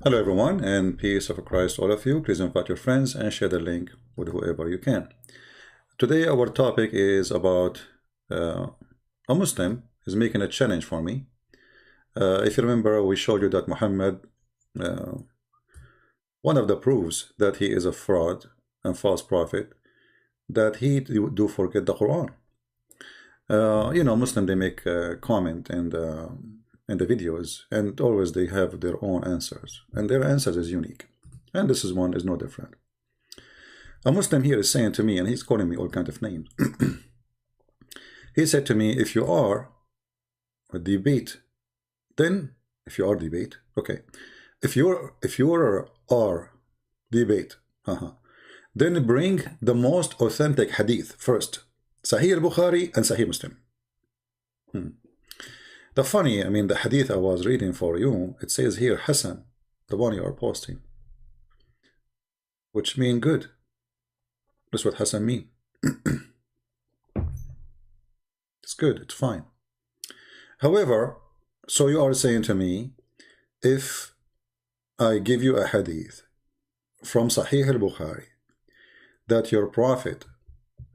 Hello everyone, and peace of Christ all of you. Please invite your friends and share the link with whoever you can. Today our topic is about a Muslim is making a challenge for me. If you remember, we showed you that Muhammad, one of the proofs that he is a fraud and false prophet, that he do forget the Quran. You know, Muslim, they make a comment in the videos, and always they have their own answers, and their answers is unique, and this is one is no different. A Muslim here is saying to me, and he's calling me all kinds of names. He said to me, if you are a debate, then if you are debate, okay, if you are debate, then bring the most authentic hadith first, Sahih al-Bukhari and Sahih Muslim. The funny, I mean, the hadith I was reading for you, it says here Hassan, the one you are posting, which mean good. That's what Hassan mean. It's good, it's fine. However, so you are saying to me, if I give you a hadith from Sahih al-Bukhari that your prophet,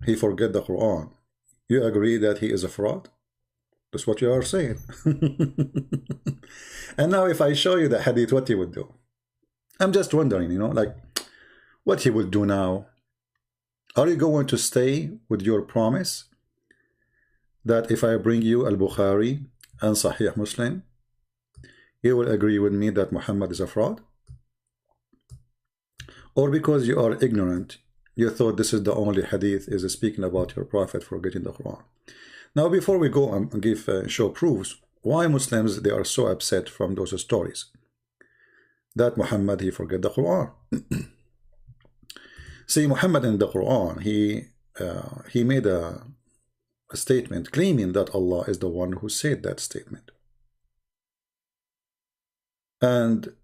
he forget the Quran, you agree that he is a fraud? That's what you are saying. And now if I show you the hadith, what he would do? I'm just wondering, you know, like what he will do now. Are you going to stay with your promise that if I bring you al-Bukhari and Sahih Muslim, you will agree with me that Muhammad is a fraud? Or because you are ignorant, you thought this is the only hadith is speaking about your prophet forgetting the Quran? Now, before we go and give show proofs, why Muslims, they are so upset from those stories that Muhammad, he forget the Quran. See, Muhammad in the Quran, he made a statement claiming that Allah is the one who said that statement. And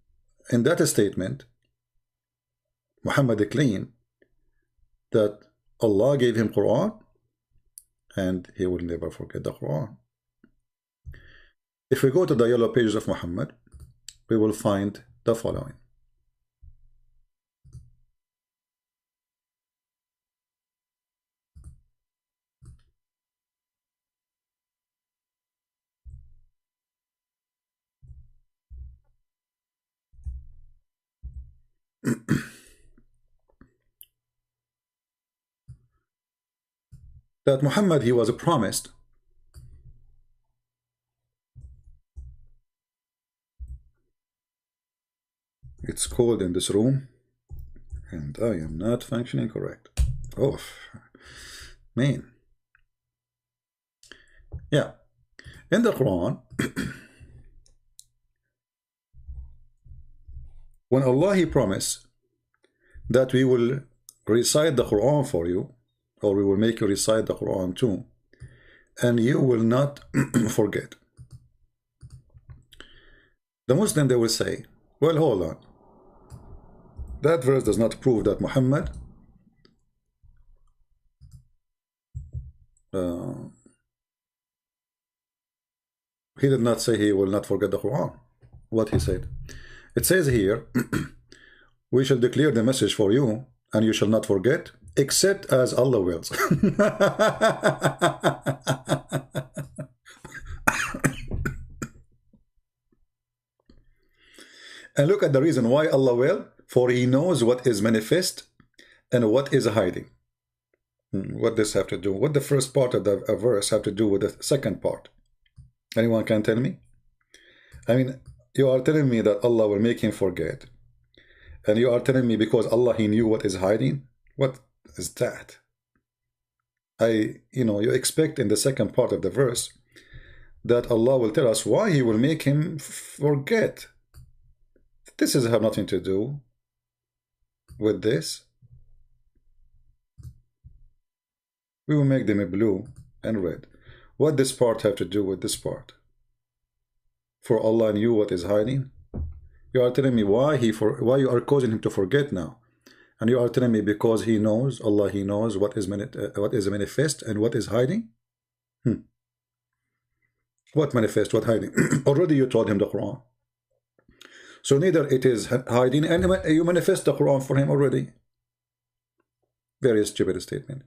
in that statement, Muhammad claimed that Allah gave him Quran and he will never forget the Quran. If we go to the yellow pages of Muhammad, we will find the following. That Muhammad, he was promised it's cold in this room and I am not functioning correct. Oh man. Yeah, in the Quran, when Allah, he promised that we will recite the Quran for you, or we will make you recite the Quran too, and you will not forget. The Muslim, they will say, well, hold on, that verse does not prove that Muhammad he did not say he will not forget the Quran. What he said? It says here, we shall declare the message for you and you shall not forget, except as Allah wills. And look at the reason why Allah will, for he knows what is manifest and what is hiding. What does have to do? What the first part of the verse have to do with the second part? Anyone can tell me? I mean, you are telling me that Allah will make him forget, and you are telling me because Allah, he knew what is hiding. What is that? You know, you expect in the second part of the verse that Allah will tell us why he will make him forget. This has have nothing to do with this. We will make them blue and red. What this part have to do with this part? For Allah knew what is hiding. You are telling me why you are causing him to forget now, and you are telling me because he knows, Allah, he knows what is manifest and what is hiding. What manifest? What hiding? Already you told him the Quran. So neither it is hiding, and you manifest the Quran for him already. Very stupid statement.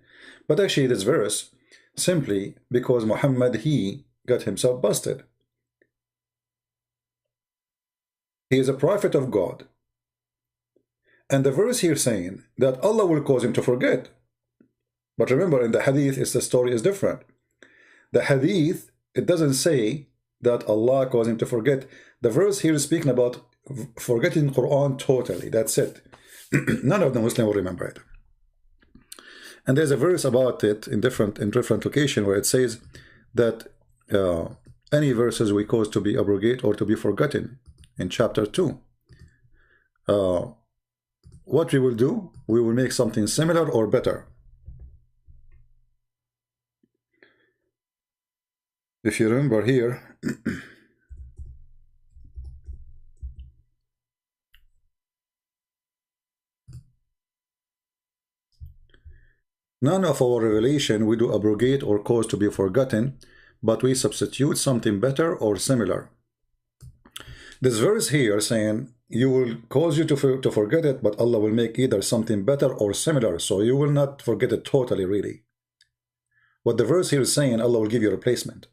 But actually this verse, simply because Muhammad, he got himself busted. He is a prophet of God. And the verse here saying that Allah will cause him to forget. But remember, in the hadith, the story is different. The hadith, it doesn't say that Allah caused him to forget. The verse here is speaking about forgetting Quran totally. That's it. None of the Muslims will remember it. And there's a verse about it in different location where it says that any verses we cause to be abrogated or to be forgotten in chapter 2. What we will do, we will make something similar or better. If you remember here, none of our revelation we do abrogate or cause to be forgotten, but we substitute something better or similar. This verse here saying, you will cause you to forget it, but Allah will make either something better or similar, so you will not forget it totally, really. What the verse here is saying, Allah will give you a replacement.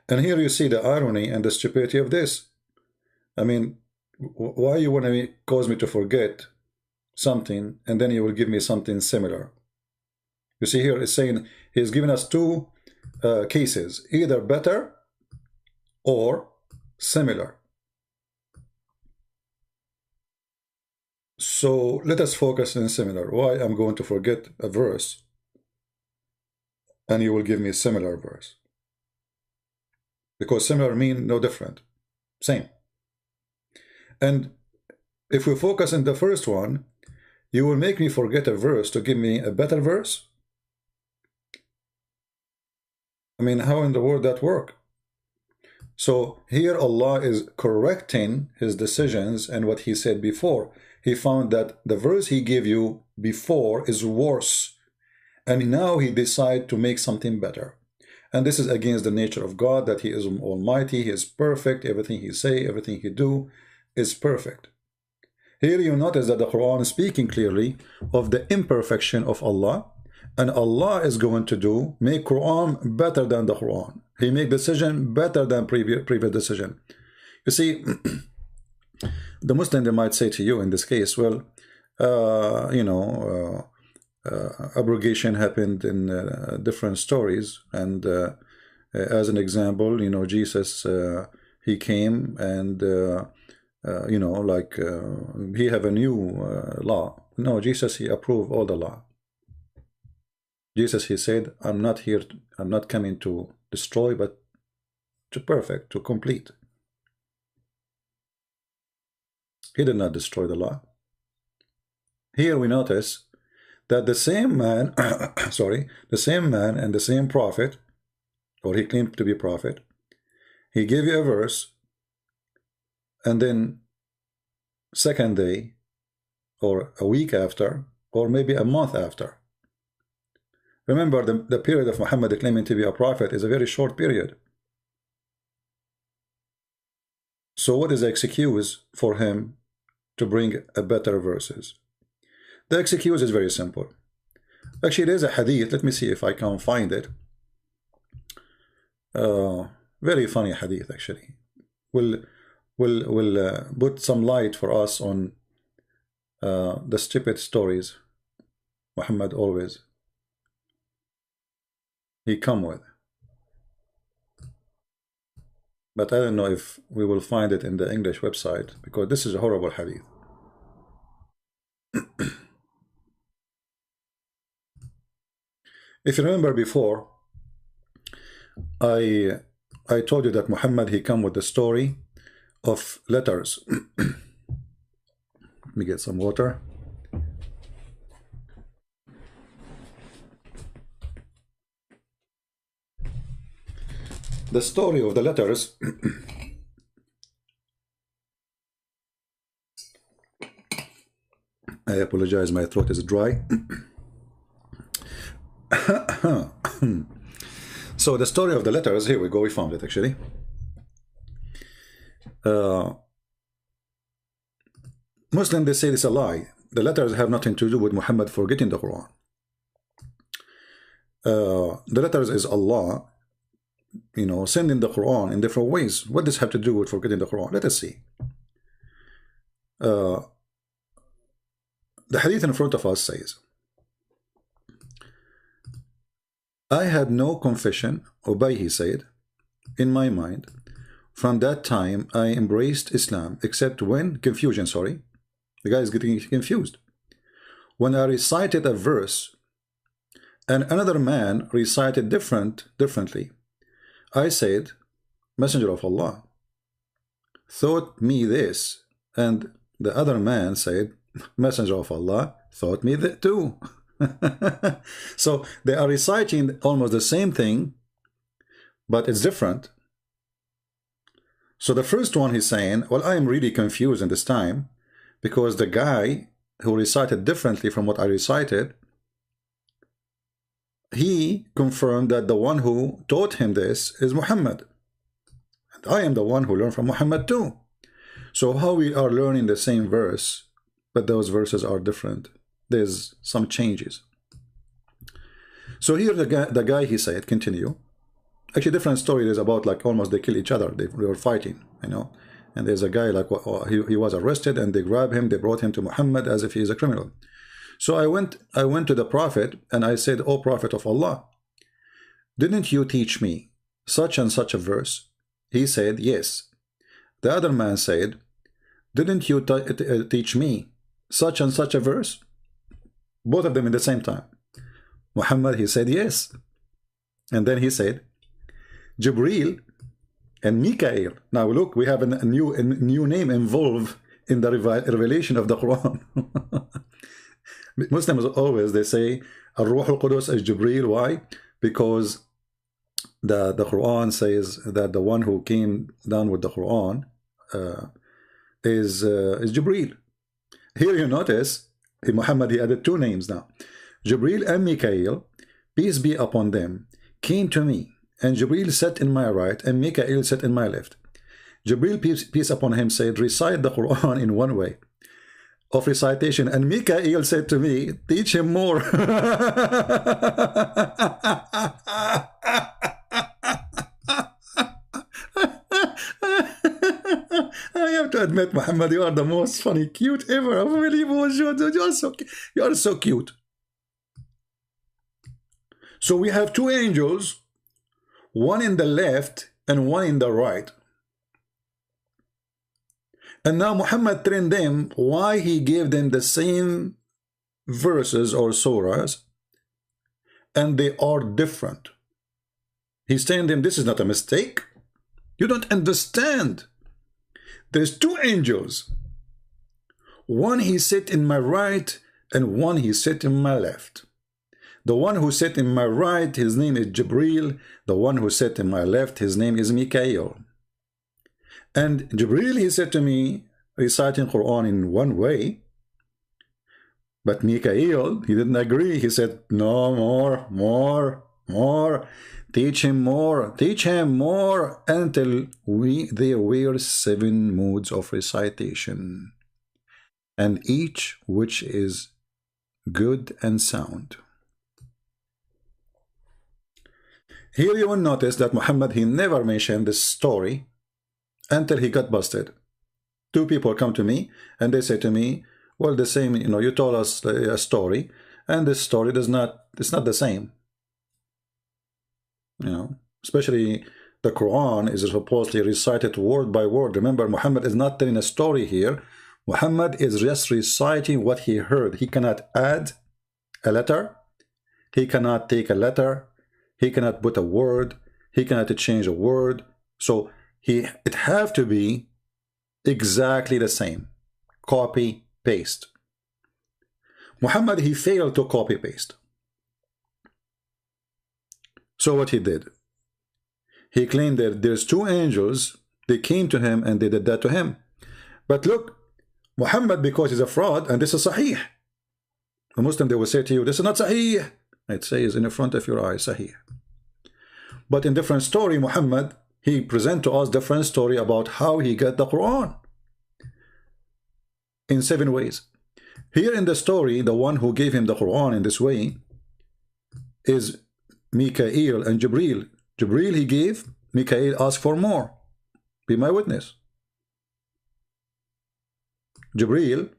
And here you see the irony and the stupidity of this. I mean, why you want to cause me to forget something, and then you will give me something similar? You see here, it's saying he's giving us two cases, either better or similar. So let us focus on similar. Why I'm going to forget a verse and you will give me a similar verse? Because similar mean no different, same. And if we focus on the first one, you will make me forget a verse to give me a better verse? I mean, how in the world that work? So here Allah is correcting his decisions and what he said before. He found that the verse he gave you before is worse, and now he decided to make something better. And this is against the nature of God, that he is almighty, he is perfect, everything he say, everything he do is perfect. Here you notice that the Quran is speaking clearly of the imperfection of Allah, and Allah is going to make Quran better than the Quran. He make decision better than previous decision. You see, the Muslim, they might say to you in this case, well, abrogation happened in different stories, and as an example, Jesus, he came and he have a new law. No, Jesus, he approved all the law. Jesus, he said, I'm not coming to destroy, but to perfect, to complete. He did not destroy the law. Here we notice that the same man, the same man and the same prophet, or he claimed to be prophet, he gave you a verse, and then second day, or a week after, or maybe a month after. Remember, the period of Muhammad claiming to be a prophet is a very short period. So what is the excuse for him to bring a better verses? The excuse is very simple. Actually, there's a hadith. Let me see if I can find it. Very funny hadith, actually. Will put some light for us on the stupid stories Muhammad always he come with. But I don't know if we will find it in the English website, because this is a horrible hadith. If you remember before, I told you that Muhammad, he come with the story of letters. Let me get some water. The story of the letters. I apologize, my throat is dry. So the story of the letters, here we go, we found it actually. Muslims, they say it's a lie. The letters have nothing to do with Muhammad forgetting the Quran. The letters is Allah, you know, sending the Quran in different ways. What does this have to do with forgetting the Quran? Let us see. The hadith in front of us says, I had no confession, Ubay, he said, in my mind. From that time, I embraced Islam, except when, confusion, sorry. The guy is getting confused. When I recited a verse, and another man recited differently, I said, Messenger of Allah thought me this, and the other man said, Messenger of Allah thought me that too. So they are reciting almost the same thing, but it's different. So the first one he's saying, well, I am really confused in this time, because the guy who recited differently from what I recited, he confirmed that the one who taught him this is Muhammad. And I am the one who learned from Muhammad too. So how we are learning the same verse, but those verses are different. There's some changes. So here the guy he said, continue. Actually, different story is about like almost they kill each other. They were fighting, you know. And there's a guy like he was arrested, and they grabbed him. They brought him to Muhammad as if he is a criminal. So I went to the Prophet and I said, "O Prophet of Allah, didn't you teach me such and such a verse?" He said, "Yes." The other man said, "Didn't you teach me such and such a verse?" Both of them in the same time. Muhammad, he said, "Yes." And then he said, Jibril and Mikael. Now look, we have a new name involved in the revelation of the Quran. Muslims always, they say Ar-Ruh al-Qudus is Jibril. Why? Because the Quran says that the one who came down with the Quran is Jibril. Here you notice Muhammad, he added two names now. Jibril and Mikael, peace be upon them, came to me, and Jibril sat in my right and Mikael sat in my left. Jibril, peace upon him, said, recite the Quran in one way of recitation, and Mikael said to me, teach him more. I have to admit, Muhammad, you are the most funny, cute ever. Unbelievable. You are so cute. So we have two angels, one in the left and one in the right. And now Muhammad trained them why he gave them the same verses or surahs, and they are different. He's telling them this is not a mistake. You don't understand. There's two angels. One he sit in my right and one he sit in my left. The one who sat in my right, his name is Jibril. The one who sat in my left, his name is Mikael. And Jibril, he said to me, reciting Quran in one way. But Mikael, he didn't agree. He said, no, more. Teach him more until there were 7 modes of recitation, and each which is good and sound. Here you will notice that Muhammad, he never mentioned this story until he got busted. 2 people come to me and they say to me, well, the same, you know, you told us a story, and this story it's not the same. You know, especially the Quran is supposedly recited word by word. Remember, Muhammad is not telling a story here. Muhammad is just reciting what he heard. He cannot add a letter. He cannot take a letter. He cannot put a word. He cannot change a word. So it have to be exactly the same. Copy, paste. Muhammad, he failed to copy, paste. So what he did, he claimed that there's 2 angels, they came to him and they did that to him. But look, Muhammad, because he's a fraud, and this is Sahih. A Muslim, they will say to you, this is not Sahih. It says in the front of your eye, Sahih. But in different story, Muhammad, he present to us different story about how he got the Quran in 7 ways. Here in the story, the one who gave him the Quran in this way is Mikael and Jibril. Jibril he gave, Mikael asked for more. Be my witness. Jibril,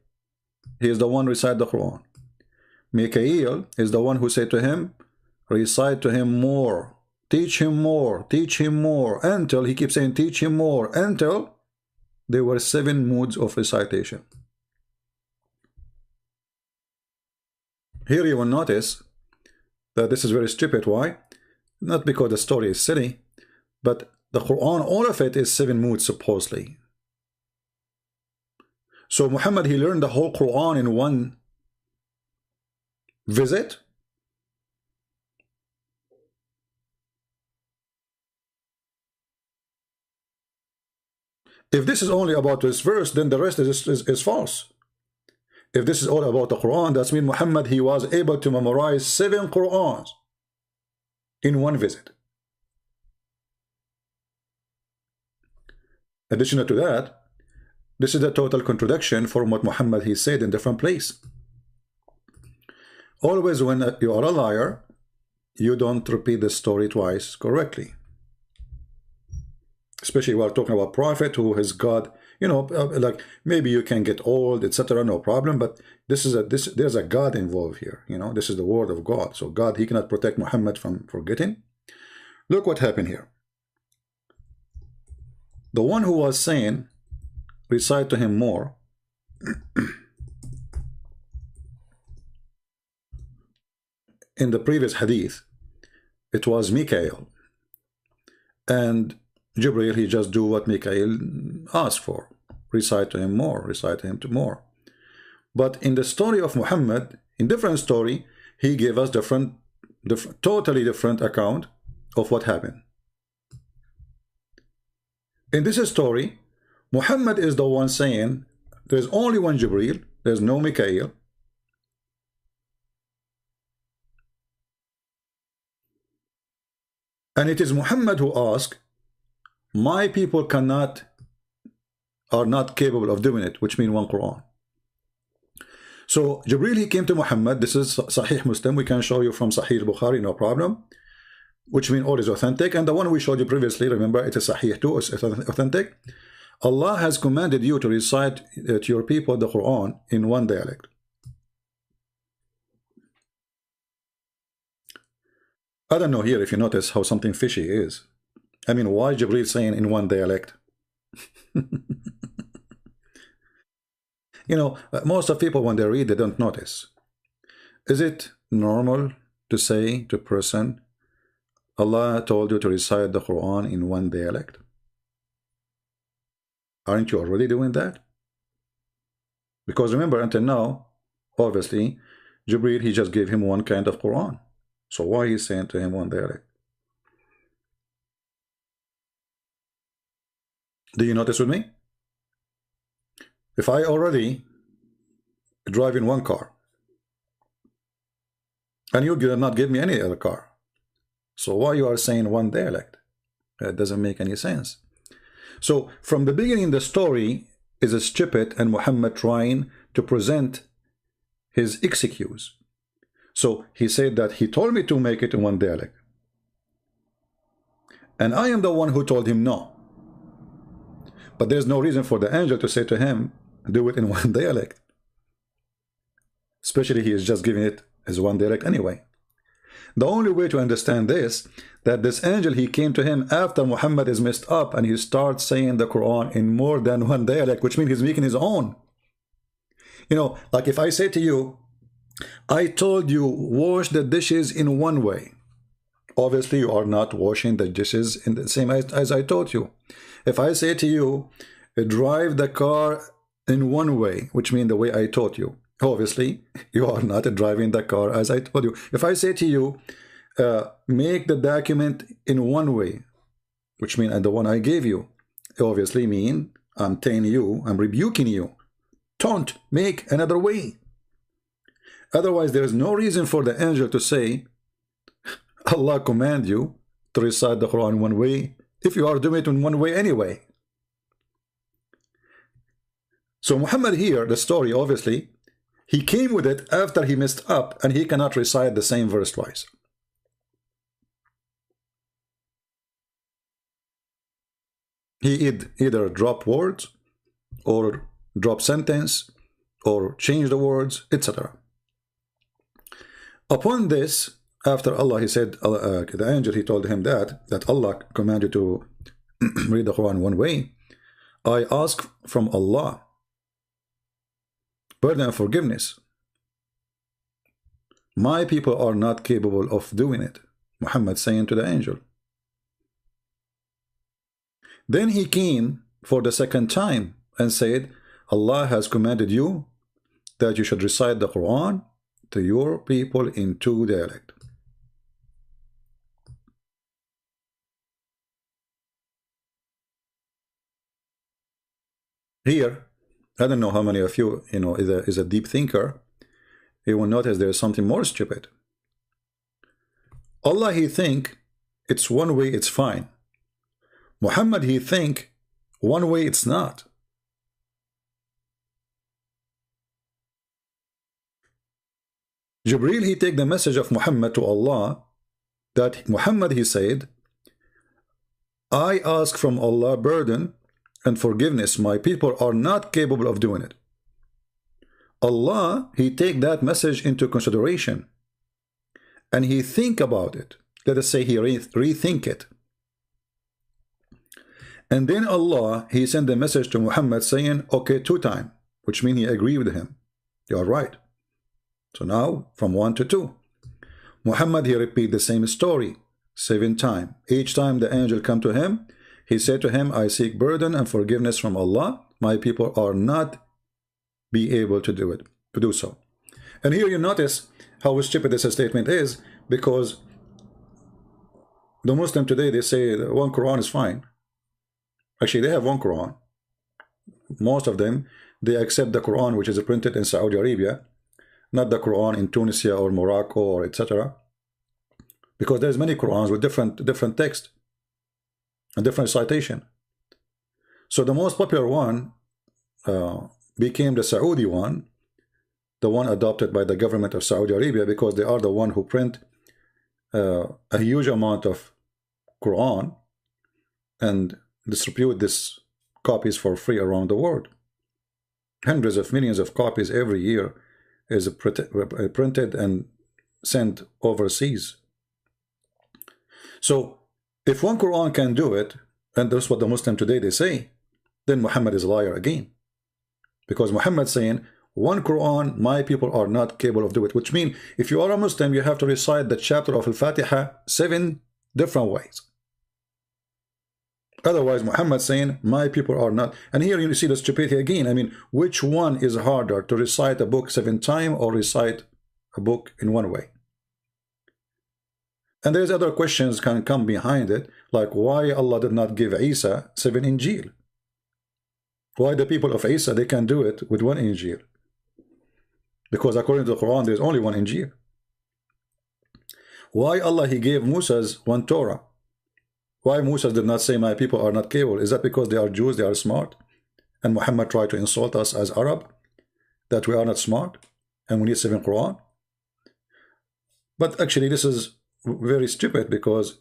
he is the one recite the Quran. Mikael is the one who said to him, recite to him more, teach him more, until he keeps saying teach him more, until there were 7 moods of recitation. Here you will notice that this is very stupid. Why? Not because the story is silly, but the Quran, all of it is 7 moods supposedly. So Muhammad, he learned the whole Quran in one visit. If this is only about this verse, then the rest is false. If this is all about the Quran, that means Muhammad, he was able to memorize 7 Qurans in one visit. Additional to that, this is a total contradiction from what Muhammad he said in different place. Always when you are a liar, you don't repeat the story twice correctly. Especially we are talking about prophet who has God, you know, like maybe you can get old, etc. No problem, but there's a God involved here. You know, this is the word of God. So God, he cannot protect Muhammad from forgetting. Look what happened here. The one who was saying, recite to him more, in the previous hadith, it was Mikael. And Jibril, he just do what Mikael asked for. Recite to him more, recite to him more. But in the story of Muhammad, in different story, he gave us totally different account of what happened. In this story, Muhammad is the one saying, there's only one Jibril, there's no Mikael. And it is Muhammad who asked, my people are not capable of doing it, which means one Quran. So Jibril, he came to Muhammad. This is Sahih Muslim. We can show you from Sahih Bukhari, no problem. Which means all is authentic. And the one we showed you previously, remember, it is Sahih too, it's authentic. Allah has commanded you to recite to your people the Quran in one dialect. I don't know here if you notice how something fishy is. I mean, why Jibril saying in one dialect? You know, most of people, when they read, they don't notice. Is it normal to say to a person, Allah told you to recite the Quran in one dialect? Aren't you already doing that? Because remember, until now, obviously, Jibril, he just gave him one kind of Quran. So why he's saying to him one dialect? Do you notice with me? If I already drive in one car, and you did not give me any other car, so why you are saying one dialect? That doesn't make any sense. So from the beginning, the story is a stupid and Muhammad trying to present his excuse. So he said that he told me to make it in one dialect, and I am the one who told him no. But there's no reason for the angel to say to him, do it in one dialect. Especially he is just giving it as one dialect anyway. The only way to understand this, that this angel, he came to him after Muhammad is messed up and he starts saying the Quran in more than one dialect, which means he's making his own. You know, like if I say to you, I told you wash the dishes in one way. Obviously you are not washing the dishes in the same as I taught you. If I say to you, drive the car in one way, which means the way I taught you, obviously you are not driving the car as I told you. If I say to you, make the document in one way, which means the one I gave you, obviously mean I'm telling you, I'm rebuking you. Don't make another way. Otherwise, there is no reason for the angel to say, Allah command you to recite the Quran one way if you are doing it in one way anyway? So Muhammad here, the story, obviously, he came with it after he messed up, and he cannot recite the same verse twice. He either drop words, or drop sentence, or change the words, etc. Upon this, after Allah, he said, the angel, he told him that Allah commanded to read the Quran one way. I ask from Allah pardon and forgiveness. My people are not capable of doing it. Muhammad saying to the angel. Then he came for the second time and said, Allah has commanded you that you should recite the Quran to your people in two dialects. Here, I don't know how many of you, is a deep thinker. You will notice there is something more stupid. Allah, he think it's one way, it's fine. Muhammad, he think one way, it's not. Jibreel, he take the message of Muhammad to Allah, that Muhammad, he said, I ask from Allah pardon and forgiveness. My people are not capable of doing it. Allah, he take that message into consideration, and he think about it. Let us say he rethink it. And then Allah, he sent a message to Muhammad saying, okay, 2 times, which means he agreed with him. You are right. So now, from 1 to 2. Muhammad, he repeat the same story 7 times. Each time the angel come to him, he said to him, I seek pardon and forgiveness from Allah. My people are not be able to do it, to do so. And here you notice how stupid this statement is, because the Muslim today, they say one Quran is fine. Actually, they have one Quran. Most of them, they accept the Quran which is printed in Saudi Arabia, not the Quran in Tunisia or Morocco or etc. Because there's many Qurans with different text and different citation. So the most popular one became the Saudi one, the one adopted by the government of Saudi Arabia, because they are the one who print a huge amount of Quran and distribute these copies for free around the world. Hundreds of millions of copies every year is printed and sent overseas. So if one Quran can do it, and that's what the Muslim today they say, then Muhammad is a liar again. Because Muhammad saying, one Quran, my people are not capable of doing it, which means if you are a Muslim, you have to recite the chapter of Al-Fatiha 7 different ways. Otherwise, Muhammad saying, my people are not. And here you see the stupidity again. I mean, which one is harder, to recite a book 7 times or recite a book in one way? And there's other questions can come behind it, like why Allah did not give Isa 7 Injil? Why the people of Isa, they can do it with 1 Injil? Because according to the Quran, there's only 1 Injil. Why Allah, he gave Moses 1 Torah? Why Moses did not say, my people are not capable? Is that because they are Jews, they are smart? And Muhammad tried to insult us as Arab, that we are not smart, and we need 7 Quran? But actually, this is very stupid, because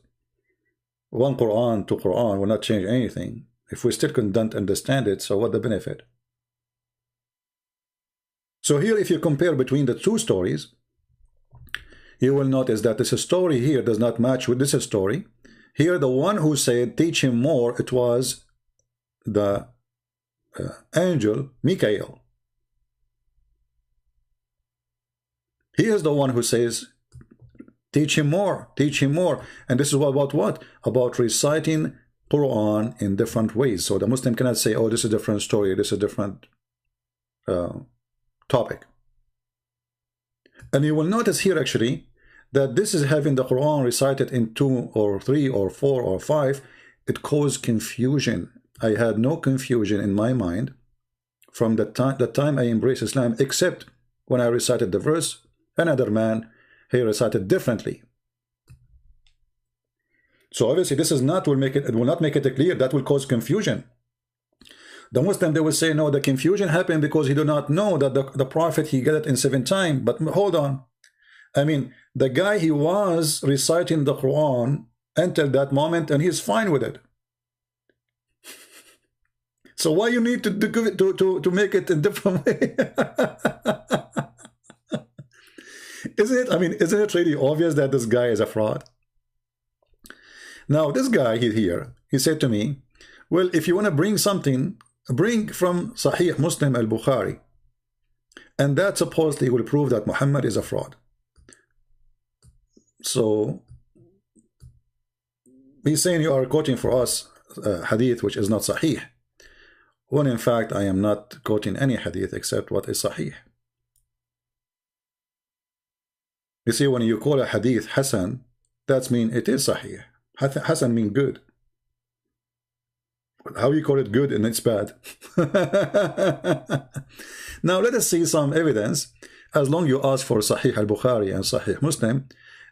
1 Quran to Quran will not change anything. If we still don't understand it, so what the benefit? So here, if you compare between the 2 stories, you will notice that this story here does not match with this story. Here, the one who said, teach him more, it was the angel Michael. He is the one who says, teach him more, teach him more. And this is about what? About reciting Quran in different ways. So the Muslim cannot say, oh, this is a different story, this is a different topic. And you will notice here actually that this is having the Quran recited in 2 or 3 or 4 or 5. It caused confusion. I had no confusion in my mind from the time I embraced Islam, except when I recited the verse, another man, he recited differently. So obviously this is not will make it will not make it clear. That will cause confusion. The Muslim, they will say, no, the confusion happened because he do not know that the Prophet, he get it in 7 times. But hold on. I mean, the guy, he was reciting the Quran until that moment, and he's fine with it. So why you need to make it a different way? Isn't it? I mean, isn't it really obvious that this guy is a fraud? Now, this guy here, he said to me, well, if you want to bring something, bring from Sahih Muslim al-Bukhari, and that supposedly will prove that Muhammad is a fraud. So he's saying you are quoting for us hadith which is not Sahih, when in fact I am not quoting any hadith except what is Sahih. You see, when you call a hadith Hasan, that means it is Sahih. Hasan means good. How you call it good and it's bad? Now let us see some evidence. As long you ask for Sahih al-Bukhari and Sahih Muslim,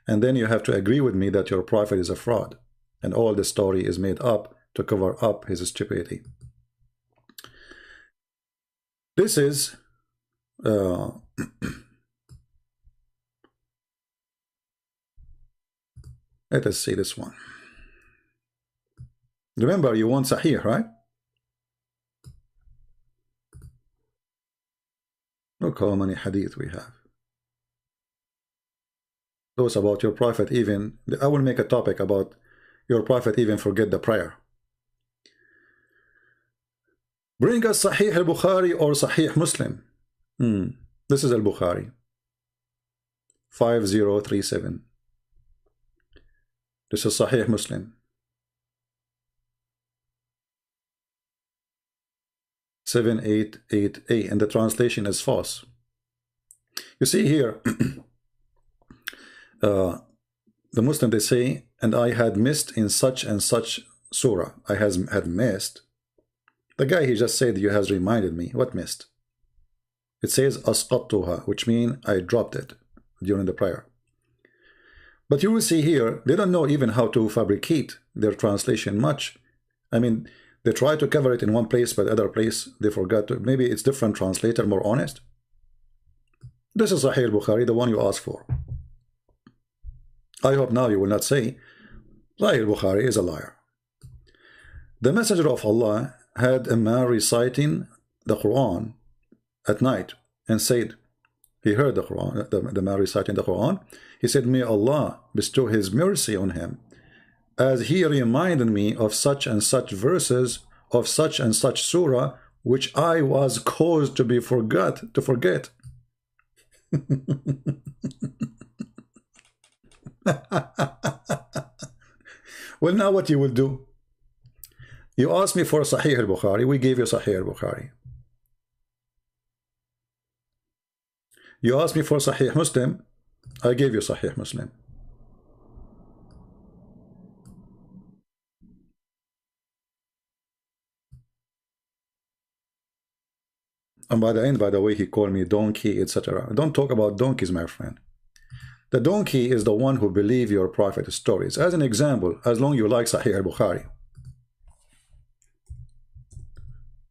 and then you have to agree with me that your prophet is a fraud and all the story is made up to cover up his stupidity. This is let us see this one. Remember, you want Sahih, right? Look how many hadith we have. Those about your prophet, even I will make a topic about your prophet even forget the prayer. Bring us Sahih al-Bukhari or Sahih Muslim. This is al-Bukhari 5037. This is Sahih Muslim 7888, and the translation is false. You see here, the Muslim, they say, and I had missed in such and such surah. I had missed. The guy, he just said, you has reminded me. What missed? It says asqattuha, which means I dropped it during the prayer. But you will see here, they don't know even how to fabricate their translation much. I mean, they try to cover it in one place, but other place they forgot to. Maybe it's different translator, more honest. This is Sahih al-Bukhari, the one you asked for. I hope now you will not say Sahih al-Bukhari is a liar. The Messenger of Allah had a man reciting the Quran at night and said, he heard the Quran, the man reciting the Quran. He said, may Allah bestow his mercy on him, as he reminded me of such and such verses of such and such surah, which I was caused to forget. Well, now what you will do? You asked me for Sahih al-Bukhari, we gave you Sahih al-Bukhari. You asked me for Sahih Muslim, I gave you Sahih Muslim. And by the end, by the way, he called me donkey, etc. Don't talk about donkeys, my friend. The donkey is the one who believes your prophet's stories. As an example, as long as you like Sahih al-Bukhari,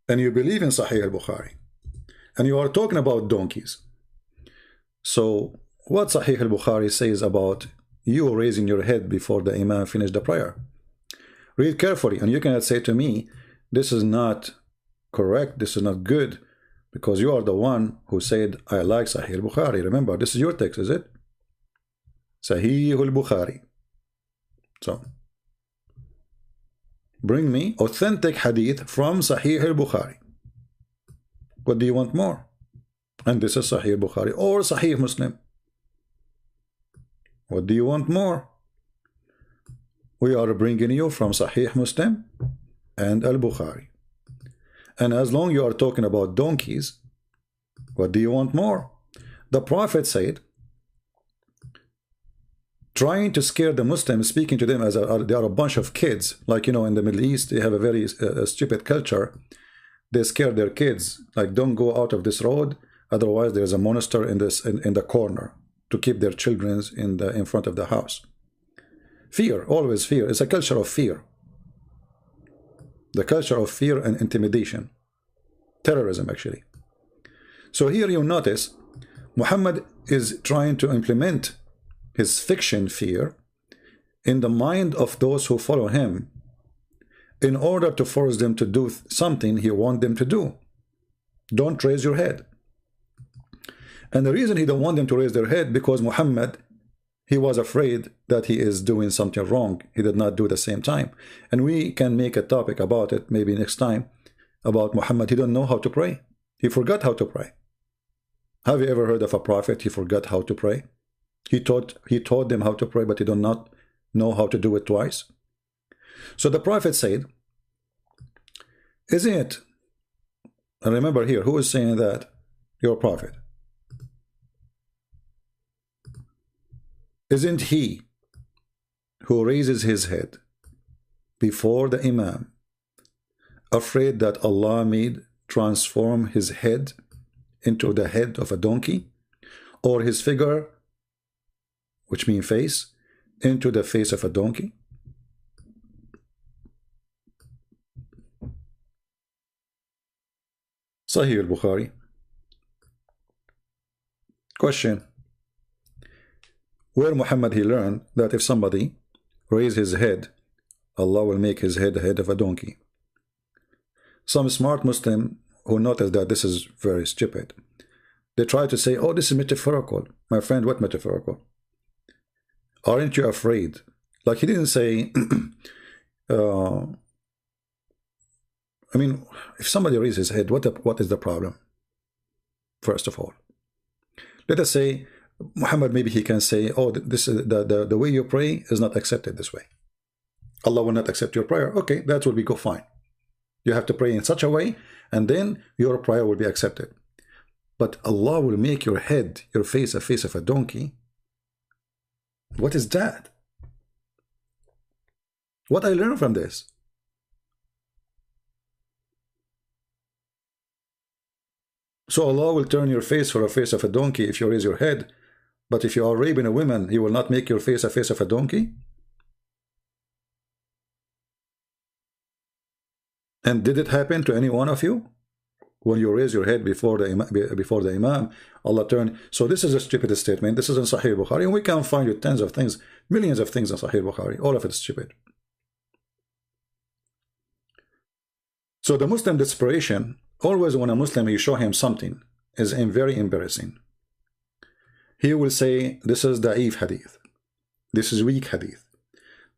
and you believe in Sahih al-Bukhari, and you are talking about donkeys. So what Sahih al-Bukhari says about you raising your head before the Imam finished the prayer? Read carefully, and you cannot say to me, this is not correct, this is not good, because you are the one who said, I like Sahih al-Bukhari. Remember, this is your text, is it? Sahih al-Bukhari. So, bring me authentic hadith from Sahih al-Bukhari. What do you want more? And this is Sahih al-Bukhari or Sahih Muslim. What do you want more? We are bringing you from Sahih Muslim and al-Bukhari. And as long as you are talking about donkeys, what do you want more? The Prophet said, trying to scare the Muslims, speaking to them as they are a bunch of kids. Like, you know, in the Middle East, they have a very stupid culture. They scare their kids, like, don't go out of this road, otherwise there's a monster in the corner, to keep their children in front of the house. Fear, always fear. It's a culture of fear. The culture of fear and intimidation. Terrorism, actually. So here you notice Muhammad is trying to implement his fiction fear in the mind of those who follow him in order to force them to do something he wants them to do. Don't raise your head. And the reason he don't want them to raise their head, because Muhammad, he was afraid that he is doing something wrong. He did not do the same time. And we can make a topic about it maybe next time, about Muhammad. He don't know how to pray. He forgot how to pray. Have you ever heard of a prophet? He forgot how to pray. He taught them how to pray, but he did not know how to do it twice. So the prophet said, isn't it? And remember here, who is saying that? Your prophet. Isn't he who raises his head before the Imam afraid that Allah may transform his head into the head of a donkey, or his figure, which means face, into the face of a donkey? Sahih al-Bukhari. Question: where Muhammad he learned that if somebody raise his head, Allah will make his head the head of a donkey? Some smart Muslim who noticed that this is very stupid, they try to say, oh, this is metaphorical. My friend, what metaphorical? Aren't you afraid? Like he didn't say, I mean, if somebody raises his head, what is the problem? First of all, let us say Muhammad, maybe he can say, oh, this is the way you pray is not accepted this way. Allah will not accept your prayer. Okay, that will be go fine. You have to pray in such a way, and then your prayer will be accepted. But Allah will make your head, your face, a face of a donkey. What is that? What I learned from this? So Allah will turn your face for a face of a donkey if you raise your head, but if you are raping a woman, He will not make your face a face of a donkey? And did it happen to any one of you? When you raise your head before the Imam, Allah turned. So this is a stupid statement. This is in Sahih Bukhari, and we can find you tens of things, millions of things in Sahih Bukhari. All of it is stupid. So the Muslim desperation, always when a Muslim you show him something, is very embarrassing. He will say, this is da'if hadith. This is weak hadith.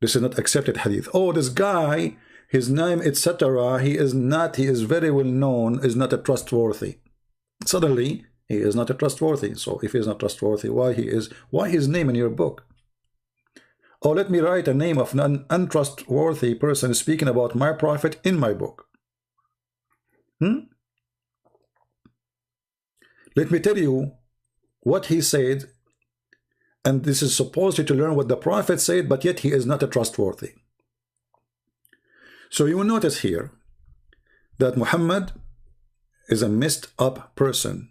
This is not accepted hadith. Oh, this guy, his name, etc., he is very well known, is not a trustworthy. Suddenly, he is not a trustworthy. So if he is not trustworthy, why his name in your book? Oh, let me write a name of an untrustworthy person speaking about my prophet in my book. Let me tell you what he said, and this is supposed to learn what the prophet said, but yet he is not a trustworthy. So you will notice here that Muhammad is a messed up person.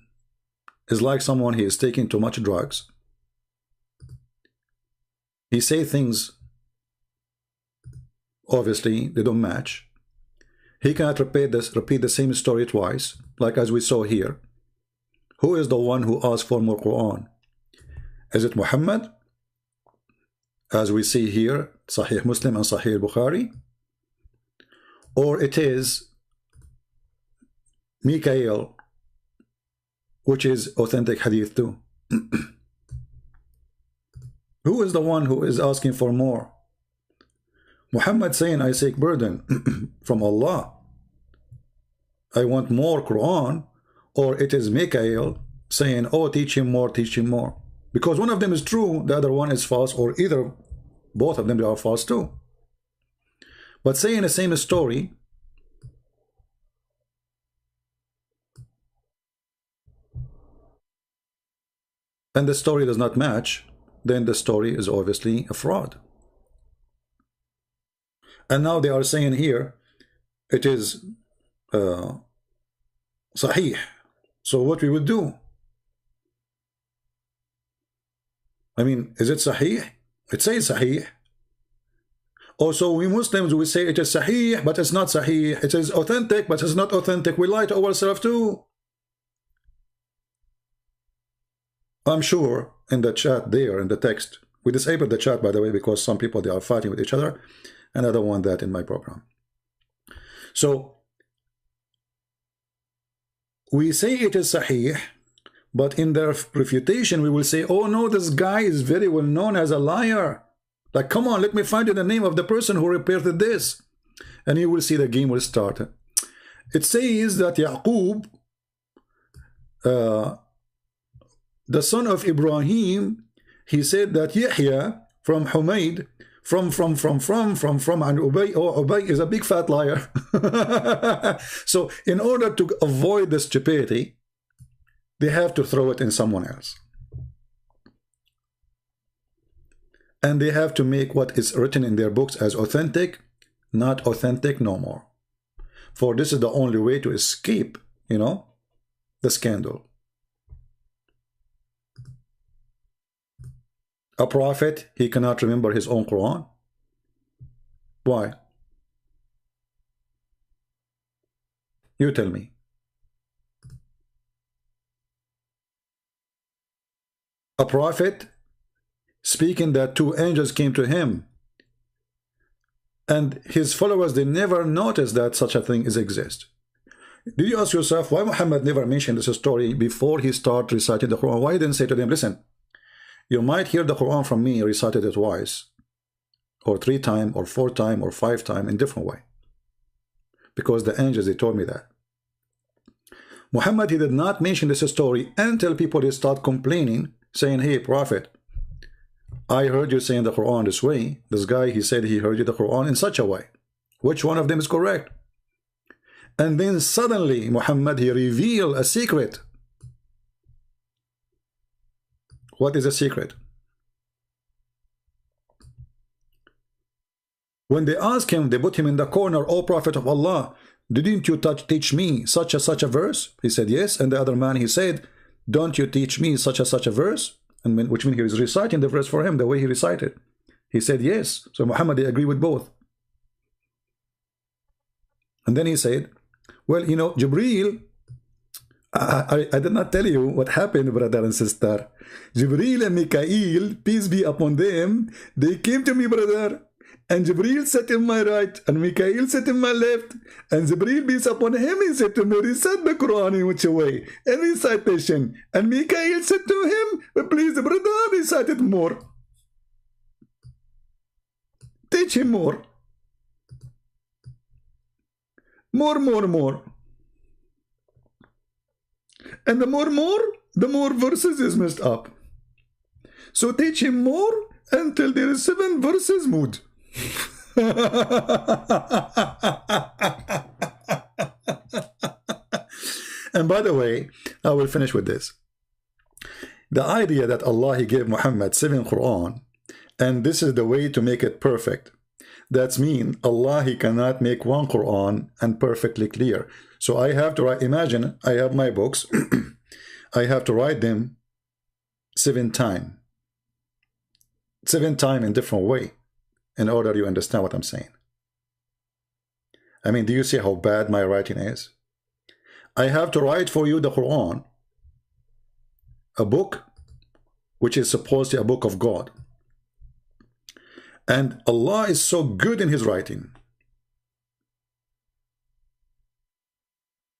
Is like someone he is taking too much drugs. He say things, obviously they don't match. He cannot repeat the same story twice, like as we saw here. Who is the one who asked for more Quran? Is it Muhammad? As we see here, Sahih Muslim and Sahih Bukhari? Or it is Mikael, which is authentic hadith too? Who is the one who is asking for more? Muhammad saying, I seek burden from Allah. I want more Quran. Or it is Mikael saying, oh, teach him more, teach him more. Because one of them is true, the other one is false, or either both of them they are false too. But saying the same story, and the story does not match, then the story is obviously a fraud. And now they are saying here, it is Sahih. So what we would do? I mean, is it Sahih? It says Sahih. Also, we Muslims, we say it is sahih, but it's not sahih. It is authentic, but it's not authentic. We lie to ourselves too. I'm sure in the chat there, in the text, we disabled the chat, by the way, because some people, they are fighting with each other, and I don't want that in my program. So, we say it is sahih, but in their refutation, we will say, oh no, this guy is very well known as a liar. Like, come on, let me find you the name of the person who reported this. And you will see the game will start. It says that Yaqub, the son of Ibrahim, he said that Yahya from Humayd, from and Ubay, oh, Ubay is a big fat liar. So in order to avoid the stupidity, they have to throw it in someone else. And they have to make what is written in their books as authentic, not authentic no more. For this is the only way to escape, you know, the scandal. A prophet, he cannot remember his own Quran. Why? You tell me. A prophet speaking that two angels came to him, and his followers, they never noticed that such a thing exists. Did you ask yourself why Muhammad never mentioned this story before he started reciting the Quran? Why he didn't say to them, listen, you might hear the Quran from me recited it twice, or 3 times, or 4 times, or 5 times in different way. Because the angels, they told me that. Muhammad, he did not mention this story until people, they start complaining, saying, hey, prophet, I heard you saying the Quran this way. This guy, he said he heard you the Quran in such a way. Which one of them is correct? And then suddenly, Muhammad, he revealed a secret. What is a secret? When they asked him, they put him in the corner, O Prophet of Allah, didn't you teach me such a verse? He said, yes. And the other man, he said, don't you teach me such a verse? And which means he was reciting the verse for him the way he recited. He said, yes. So Muhammad, they agree with both. And then he said, well, you know, Jibreel, I did not tell you what happened, brother and sister. Jibreel and Mikael, peace be upon them, they came to me, brother. And Jibreel sat in my right, and Mikael sat in my left. And Jibreel, peace upon him, he said to me, recite the Quran in which way? And recitation. And Mikael said to him, please, brother, recite it more. Teach him more. More. And the more verses is messed up. So teach him more until there is 7 verses mood. And by the way, I will finish with this. The idea that Allah, he gave Muhammad 7 Quran, and this is the way to make it perfect. That's mean Allah, he cannot make 1 Quran and perfectly clear. So I have to write, imagine I have my books, I have to write them 7 times. 7 times in different way in order you understand what I'm saying. I mean, do you see how bad my writing is? I have to write for you the Quran, a book which is supposedly a book of God. And Allah is so good in his writing.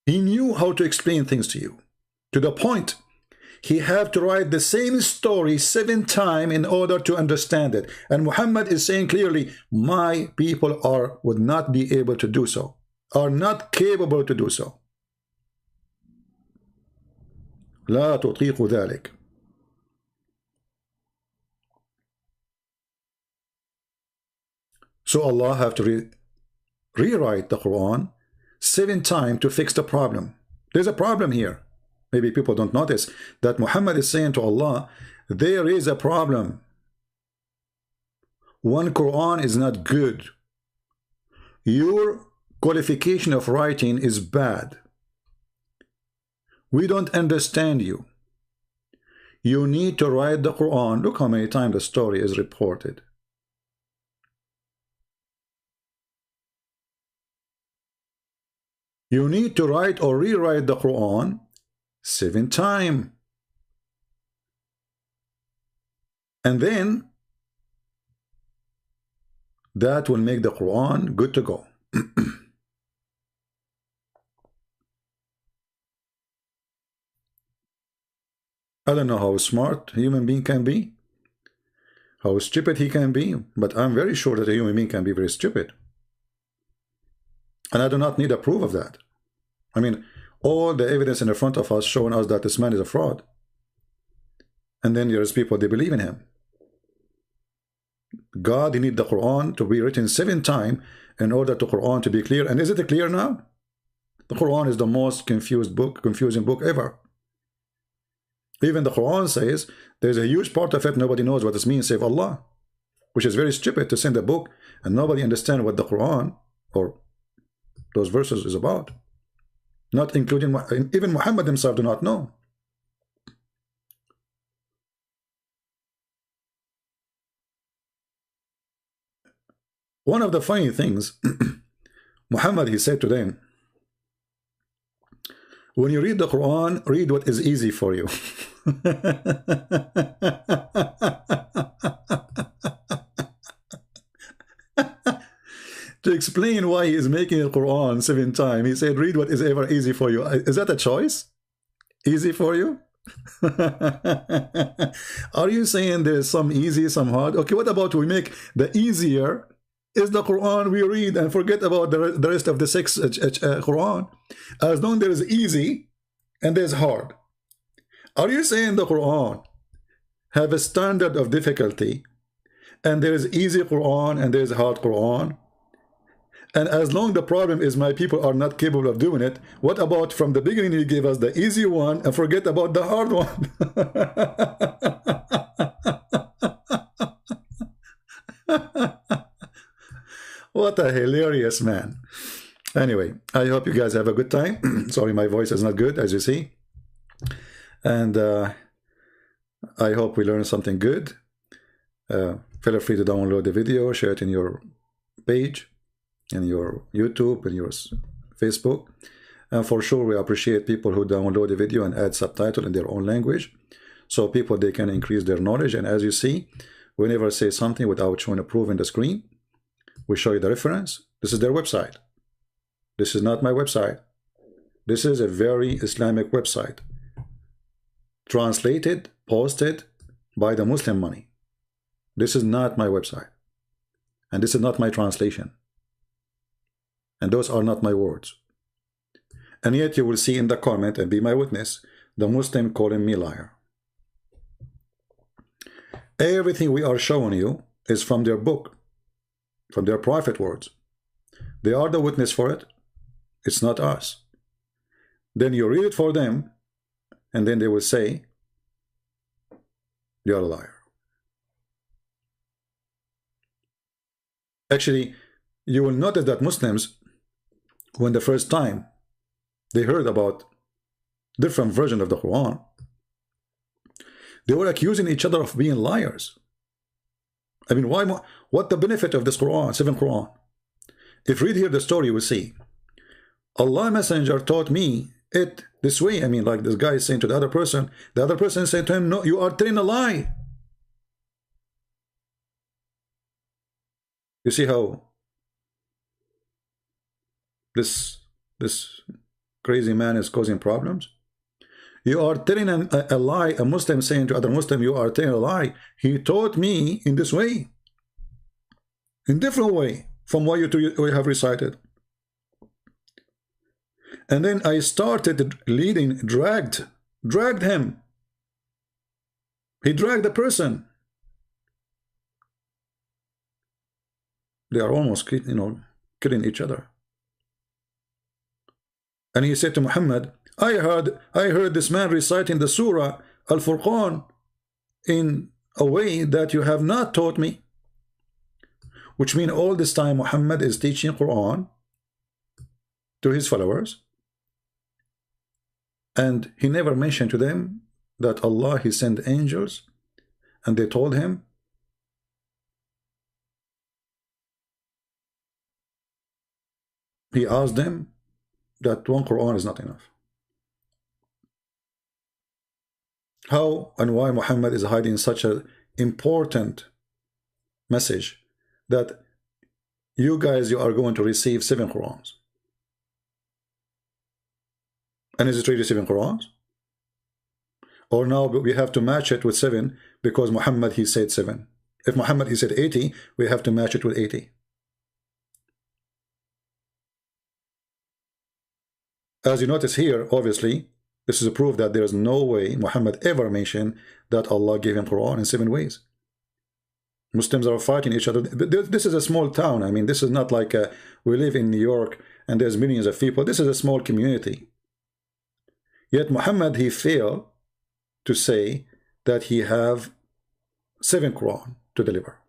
He knew how to explain things to you. To the point, he had to write the same story 7 times in order to understand it. And Muhammad is saying clearly, my people would not be able to do so, are not capable to do so. لا تطيق ذلك. So Allah have to rewrite the Quran 7 times to fix the problem. There's a problem here. Maybe people don't notice that Muhammad is saying to Allah, there is a problem. 1 Quran is not good. Your qualification of writing is bad. We don't understand you. You need to write the Quran. Look how many times the story is reported. You need to write or rewrite the Quran 7 times. And then that will make the Quran good to go. I don't know how smart a human being can be, how stupid he can be, but I'm very sure that a human being can be very stupid. And I do not need a proof of that. I mean, all the evidence in the front of us showing us that this man is a fraud. And then there's people, they believe in him. God, he need the Quran to be written 7 times in order to Quran to be clear. And is it clear now? The Quran is the most confusing book ever. Even the Quran says there's a huge part of it nobody knows what this means save Allah, which is very stupid to send a book and nobody understand what the Quran or those verses is about. Not including, even Muhammad himself do not know. One of the funny things, Muhammad, he said to them, when you read the Quran, read what is easy for you. To explain why he is making the Quran 7 times, he said, read what is ever easy for you. Is that a choice? Easy for you? Are you saying there's some easy, some hard? Okay, what about we make the easier is the Quran we read and forget about the rest of the 6 Quran? As long as there is easy and there's hard. Are you saying the Quran have a standard of difficulty and there is easy Quran and there is hard Quran? And as long the problem is my people are not capable of doing it, what about from the beginning you gave us the easy one and forget about the hard one? What a hilarious man. Anyway, I hope you guys have a good time. Sorry, my voice is not good, as you see. And I hope we learned something good. Feel free to download the video, share it in your page, in your YouTube, in your Facebook. And for sure, we appreciate people who download the video and add subtitle in their own language. So people, they can increase their knowledge. And as you see, we never say something without showing a proof in the screen. We show you the reference. This is their website. This is not my website. This is a very Islamic website. Translated, posted by the Muslim money. This is not my website. And this is not my translation. And those are not my words. And yet you will see in the comment, and be my witness, the Muslim calling me liar. Everything we are showing you is from their book, from their prophet words. They are the witness for it. It's not us. Then you read it for them, and then they will say, you're a liar. Actually, you will notice that Muslims, when the first time they heard about different version of the Quran, they were accusing each other of being liars. I mean, why? What the benefit of this Quran, 7 Quran? If you read here the story, you will see Allah Messenger taught me it this way. I mean, like this guy is saying to the other person said to him, no, you are telling a lie. You see how this crazy man is causing problems? You are telling a lie, a Muslim saying to other Muslim, you are telling a lie. He taught me in this way, in different way from what you have recited. And then I started leading, dragged him. He dragged the person. They are almost, killing each other. And he said to Muhammad, I heard this man reciting the Surah Al-Furqan in a way that you have not taught me. Which means all this time Muhammad is teaching Quran to his followers. And he never mentioned to them that Allah, he sent angels, and they told him, he asked them that one Quran is not enough. How and why Muhammad is hiding such an important message that you guys, you are going to receive 7 Qurans? And is it really 7 Qurans? Or now we have to match it with 7 because Muhammad, he said 7. If Muhammad, he said 80, we have to match it with 80. As you notice here, obviously, this is a proof that there is no way Muhammad ever mentioned that Allah gave him Quran in 7 ways. Muslims are fighting each other. This is a small town. I mean, this is not like we live in New York and there's millions of people. This is a small community. Yet Muhammad, he failed to say that he have 7 Quran to deliver,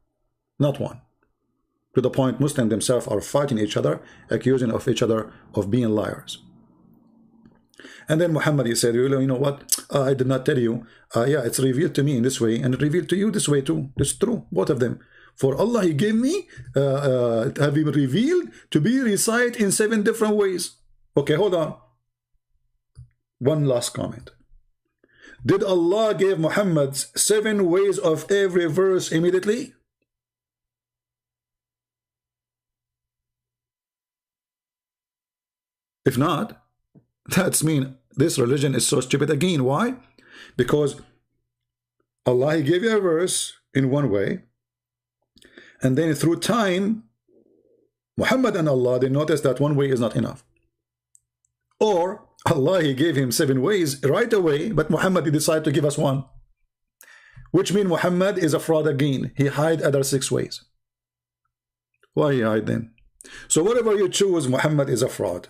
not 1. To the point Muslims themselves are fighting each other, accusing of each other of being liars. And then Muhammad, he said, you know what? I did not tell you. Yeah, it's revealed to me in this way, and revealed to you this way too. It's true, both of them. For Allah, he gave me, have been revealed to be recited in 7 different ways. Okay, hold on. One last comment. Did Allah give Muhammad 7 ways of every verse immediately? If not, that's mean this religion is so stupid again. Why? Because Allah, he gave you a verse in one way, and then through time, Muhammad and Allah, they noticed that one way is not enough. Or Allah, he gave him 7 ways right away, but Muhammad, he decided to give us 1. Which means Muhammad is a fraud again. He hide other 6 ways. Why he hide then? So whatever you choose, Muhammad is a fraud.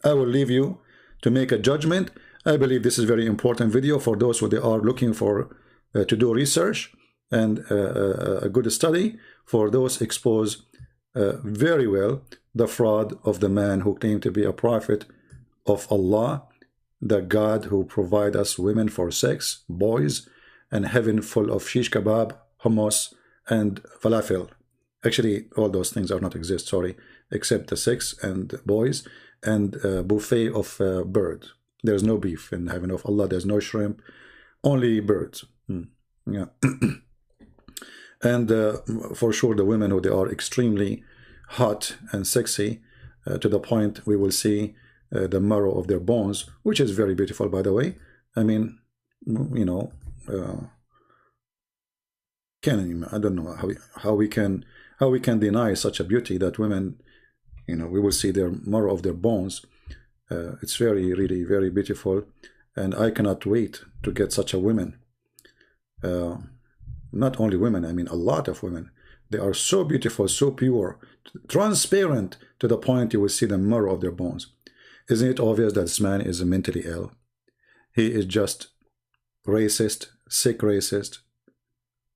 I will leave you to make a judgment. I believe this is a very important video for those who they are looking for to do research and a good study, for those expose very well the fraud of the man who claimed to be a prophet of Allah, the God who provide us women for sex, boys, and heaven full of shish kebab, hummus, and falafel. Actually, all those things are not exist, sorry, except the sex and boys and buffet of bird. There's no beef in heaven of Allah. There's no shrimp, only birds. Yeah. And for sure, the women who they are extremely hot and sexy to the point we will see the marrow of their bones, which is very beautiful, by the way. I mean, you know, I don't know how we can deny such a beauty that women, you know, we will see their marrow of their bones. It's very, really, very beautiful, and I cannot wait to get such a woman. Not only women, I mean a lot of women. They are so beautiful, so pure, transparent to the point you will see the marrow of their bones. Isn't it obvious that this man is mentally ill? He is just racist, sick racist,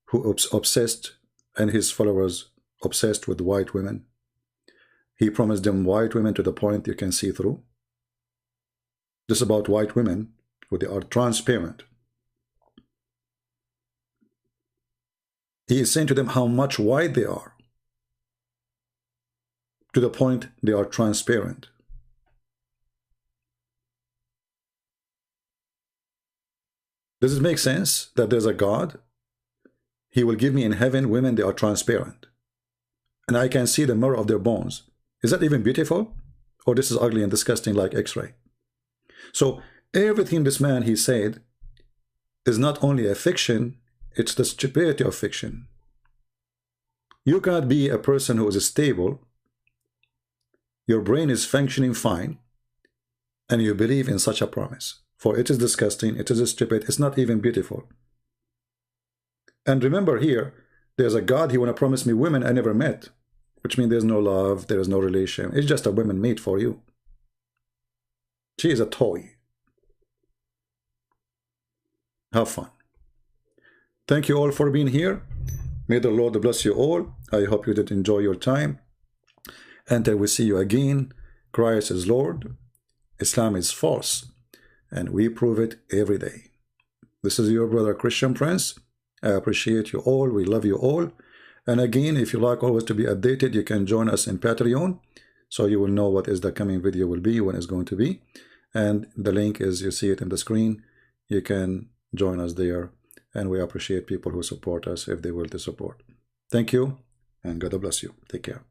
who obsessed, and his followers obsessed with white women. He promised them white women to the point you can see through. This is about white women who they are transparent. He is saying to them how much white they are, to the point they are transparent. Does it make sense that there's a God? He will give me in heaven women, they are transparent, and I can see the marrow of their bones. Is that even beautiful? Or this is ugly and disgusting like X-ray? So everything this man, he said, is not only a fiction, it's the stupidity of fiction. You cannot be a person who is stable, your brain is functioning fine, and you believe in such a promise. For it is disgusting, it is stupid, it's not even beautiful. And remember here, there's a God, he want to promise me women I never met, which means there's no love, there is no relation. It's just a woman made for you. She is a toy. Have fun. Thank you all for being here. May the Lord bless you all. I hope you did enjoy your time. And I will see you again. Christ is Lord. Islam is false. And we prove it every day. This is your brother Christian Prince. I appreciate you all. We love you all. And again, if you like always to be updated, you can join us in Patreon. so you will know what is the coming video will be, when it's going to be. And the link is, you see it in the screen. You can join us there, and we appreciate people who support us if they will to support. Thank you, and God bless you. Take care.